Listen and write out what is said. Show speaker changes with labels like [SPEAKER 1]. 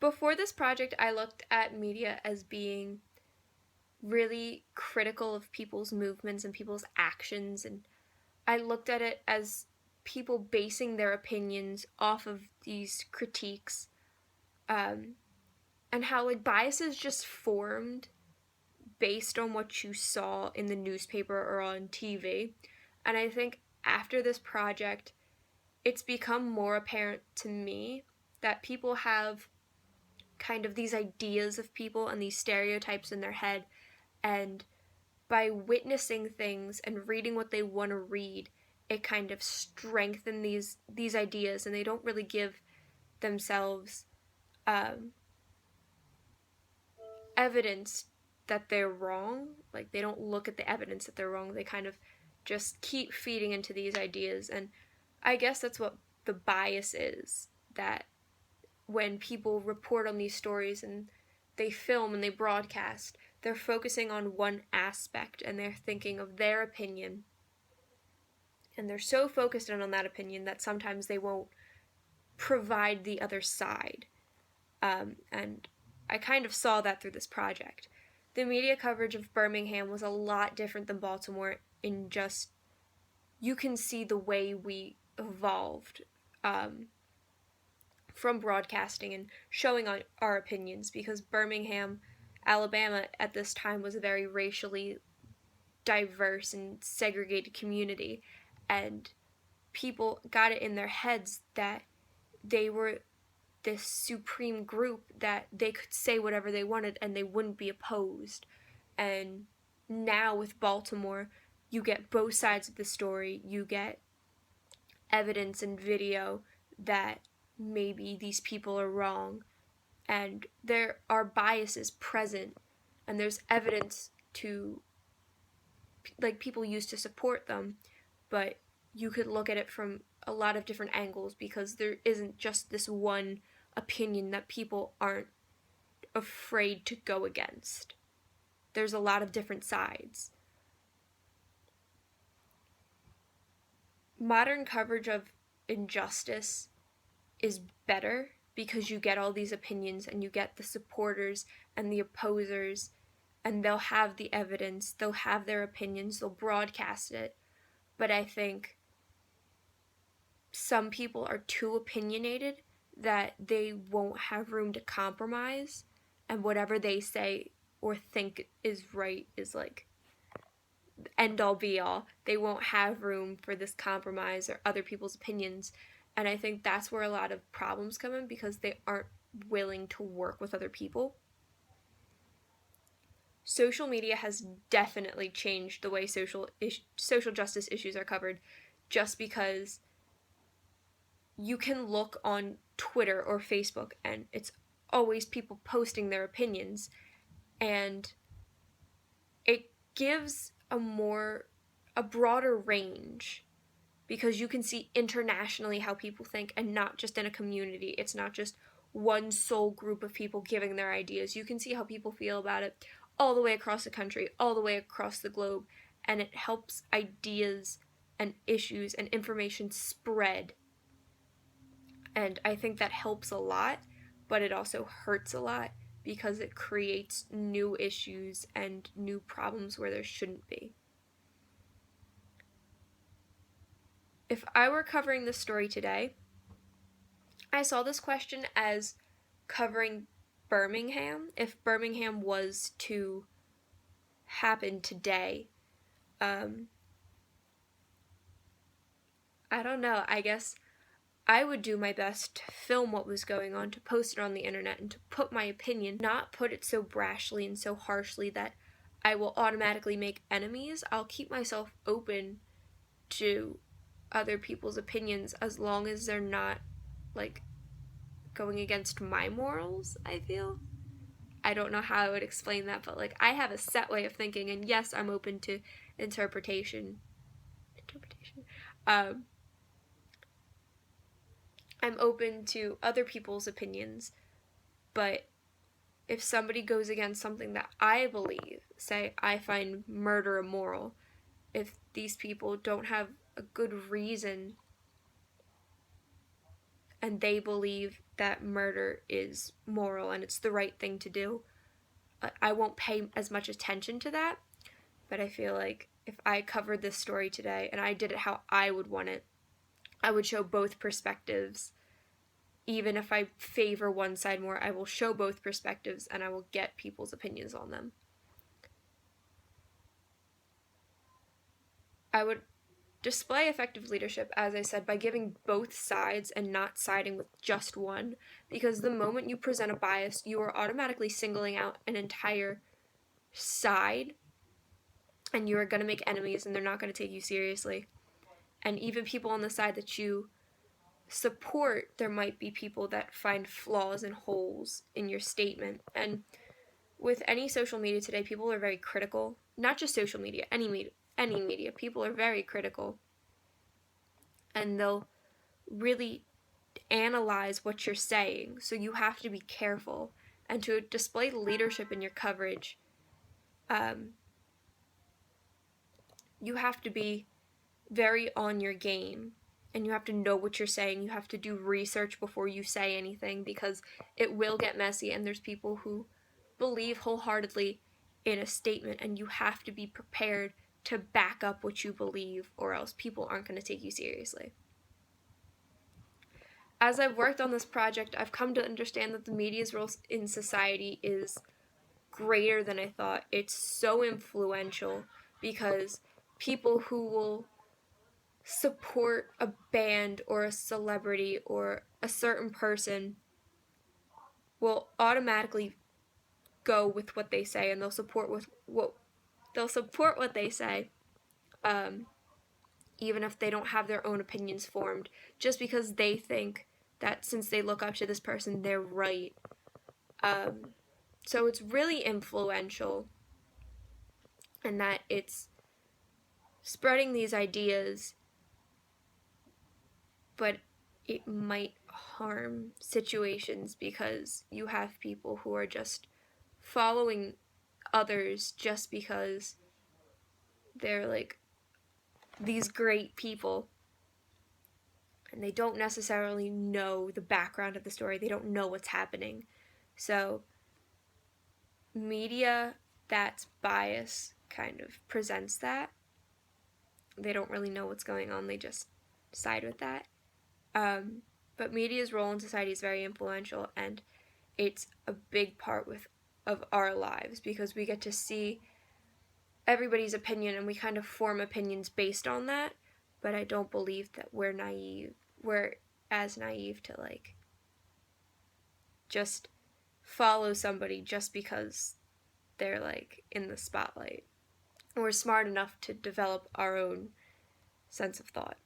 [SPEAKER 1] Before this project, I looked at media as being really critical of people's movements and people's actions, and I looked at it as people basing their opinions off of these critiques, and how like biases just formed based on what you saw in the newspaper or on TV. And I think after this project, it's become more apparent to me that people have kind of these ideas of people and these stereotypes in their head, and by witnessing things and reading what they want to read, it kind of strengthens these ideas, and they don't really give themselves evidence that they're wrong. Like, they don't look at the evidence that they're wrong. They kind of just keep feeding into these ideas. And I guess that's what the bias is, that when people report on these stories and they film and they broadcast, they're focusing on one aspect and they're thinking of their opinion. And they're so focused on that opinion that sometimes they won't provide the other side. And I kind of saw that through this project. The media coverage of Birmingham was a lot different than Baltimore in just, you can see the way we evolved from broadcasting and showing our opinions, because Birmingham, Alabama at this time was a very racially diverse and segregated community, and people got it in their heads that they were this supreme group, that they could say whatever they wanted and they wouldn't be opposed. And now with Baltimore, you get both sides of the story. You get evidence and video that maybe these people are wrong, and there are biases present, and there's evidence to, like, people use to support them, but you could look at it from a lot of different angles, because there isn't just this one opinion that people aren't afraid to go against. There's a lot of different sides. Modern coverage of injustice is better because you get all these opinions and you get the supporters and the opposers, and they'll have the evidence, they'll have their opinions, they'll broadcast it. But I think some people are too opinionated that they won't have room to compromise, and whatever they say or think is right is like end all be all. They won't have room for this compromise or other people's opinions, and I think that's where a lot of problems come in, because they aren't willing to work with other people. Social media has definitely changed the way social justice issues are covered, just because you can look on Twitter or Facebook and it's always people posting their opinions, and it gives a broader range, because you can see internationally how people think and not just in a community. It's not just one sole group of people giving their ideas. You can see how people feel about it all the way across the country, all the way across the globe, and it helps ideas and issues and information spread. And I think that helps a lot, but it also hurts a lot, because it creates new issues and new problems where there shouldn't be. If I were covering this story today, I saw this question as covering Birmingham. If Birmingham was to happen today, I don't know, I guess I would do my best to film what was going on, to post it on the internet, and to put my opinion, not put it so brashly and so harshly that I will automatically make enemies. I'll keep myself open to other people's opinions as long as they're not, like, going against my morals, I feel. I don't know how I would explain that, but, like, I have a set way of thinking, and yes, I'm open to interpretation. I'm open to other people's opinions, but if somebody goes against something that I believe, say I find murder immoral, if these people don't have a good reason and they believe that murder is moral and it's the right thing to do, I won't pay as much attention to that. But I feel like if I covered this story today and I did it how I would want it, I would show both perspectives. Even if I favor one side more, I will show both perspectives and I will get people's opinions on them. I would display effective leadership, as I said, by giving both sides and not siding with just one, because the moment you present a bias, you are automatically singling out an entire side, and you are going to make enemies, and they're not going to take you seriously. And even people on the side that you support, there might be people that find flaws and holes in your statement. And with any social media today, people are very critical. Not just social media, any media. People are very critical. And they'll really analyze what you're saying. So you have to be careful. And to display leadership in your coverage, you have to be very on your game. And you have to know what you're saying. You have to do research before you say anything, because it will get messy, and there's people who believe wholeheartedly in a statement, and you have to be prepared to back up what you believe, or else people aren't going to take you seriously. As I've worked on this project, I've come to understand that the media's role in society is greater than I thought. It's so influential, because people who will support a band or a celebrity or a certain person will automatically go with what they say, and they'll support what they say, even if they don't have their own opinions formed, just because they think that since they look up to this person, they're right. So it's really influential, and that it's spreading these ideas, but it might harm situations, because you have people who are just following others just because they're like these great people, and they don't necessarily know the background of the story. They don't know what's happening. So media that's biased kind of presents that. They don't really know what's going on. They just side with that. But media's role in society is very influential, and it's a big part of our lives, because we get to see everybody's opinion and we kind of form opinions based on that. But I don't believe that we're as naive to like just follow somebody just because they're like in the spotlight. We're smart enough to develop our own sense of thought.